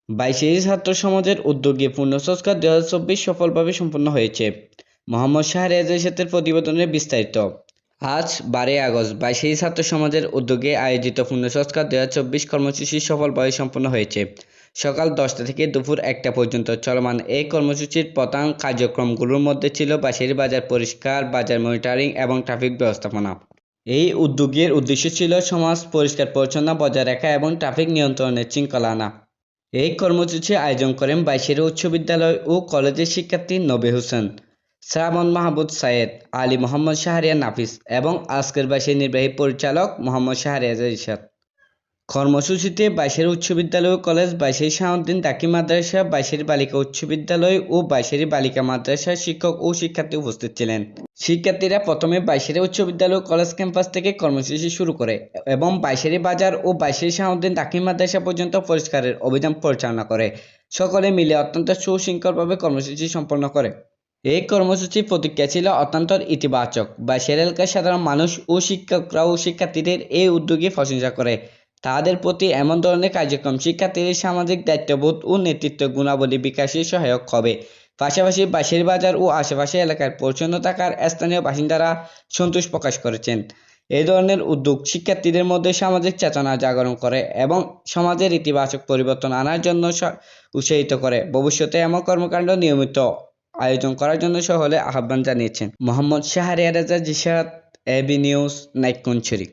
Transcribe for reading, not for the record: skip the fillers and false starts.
বাইশেই ছাত্র সমাজের উদ্যোগে পূর্ণ সংস্কার 2024 সফলভাবে সম্পন্ন হয়েছে। মোহাম্মদ শাহরিয়ারের সাথে প্রতিবেদনের বিস্তারিত। আজ 12 আগস্ট বাইশেই ছাত্র সমাজের উদ্যোগে আয়োজিত পূর্ণ সংস্কার 2024 কর্মসূচি সফলভাবে সম্পন্ন হয়েছে। সকাল 10টা থেকে দুপুর 1টা পর্যন্ত চলমান এই কর্মসূচির প্রধান কার্যক্রমগুলোর মধ্যে ছিল বাঁশির বাজার পরিষ্কার, বাজার মনিটরিং এবং ট্রাফিক ব্যবস্থাপনা। এই উদ্যোগের উদ্দেশ্য ছিল সমাজ পরিষ্কার পরিচ্ছন্ন বজায় রাখা এবং ট্রাফিক নিয়ন্ত্রণের শৃঙ্খলা আনা। এই কর্মসূচি আয়োজন করেন বাইশের উচ্চ বিদ্যালয় ও কলেজের শিক্ষার্থী নবী হোসেন, শ্রাবণ মাহমুদ সায়েদ, আলী মোহাম্মদ শাহরিয়ার নাফিস এবং আজকের বাইশের নির্বাহী পরিচালক মোহাম্মদ শাহরিয়ার ইরশাদ। কর্মসূচিতে বাইশের উচ্চ বিদ্যালয় ও কলেজ, বাইশের শাহউদ্দিন দাকি মাদ্রাসা, বাইশের বালিকা উচ্চ বিদ্যালয় ও বাইশের বালিকা মাদ্রাসার শিক্ষক ও শিক্ষার্থী উপস্থিত ছিলেন। শিক্ষার্থীরা প্রথমে বাইশের উচ্চ বিদ্যালয় কলেজ ক্যাম্পাস থেকে কর্মসূচি শুরু করে এবং বাইশের বাজার ও বাইশের শাহউদ্দিন দাকি মাদ্রাসা পর্যন্ত পরিষ্কারের অভিযান পরিচালনা করে। সকলে মিলে অত্যন্ত সুশৃঙ্খলভাবে কর্মসূচি সম্পন্ন করে। এই কর্মসূচির প্রতিক্রিয়া ছিল অত্যন্ত ইতিবাচক। বাইশের এলাকার সাধারণ মানুষ ও শিক্ষকরা ও শিক্ষার্থীদের এই উদ্যোগে প্রশংসা করে। তাদের প্রতি এমন ধরনের কার্যক্রম শিক্ষার্থীদের সামাজিক দায়িত্ববোধ ও নেতৃত্ব গুণাবলী বিকাশে সহায়ক হবে। পাশাপাশি বাইশের বাজার ও আশেপাশের এলাকার পরিচ্ছন্ন থাকার স্থানীয় বাসিন্দারা সন্তোষ প্রকাশ করেছেন। এই ধরনের উদ্যোগ শিক্ষার্থীদের মধ্যে সামাজিক চেতনা জাগরণ করে এবং সমাজের ইতিবাচক পরিবর্তন আনার জন্য উৎসাহিত করে। ভবিষ্যতে এমন কর্মকাণ্ড নিয়মিত আয়োজন করার জন্য সকলে আহ্বান জানিয়েছেন। Mohammad Shahriar Reza Jishad, AB news, Naikhongchhari.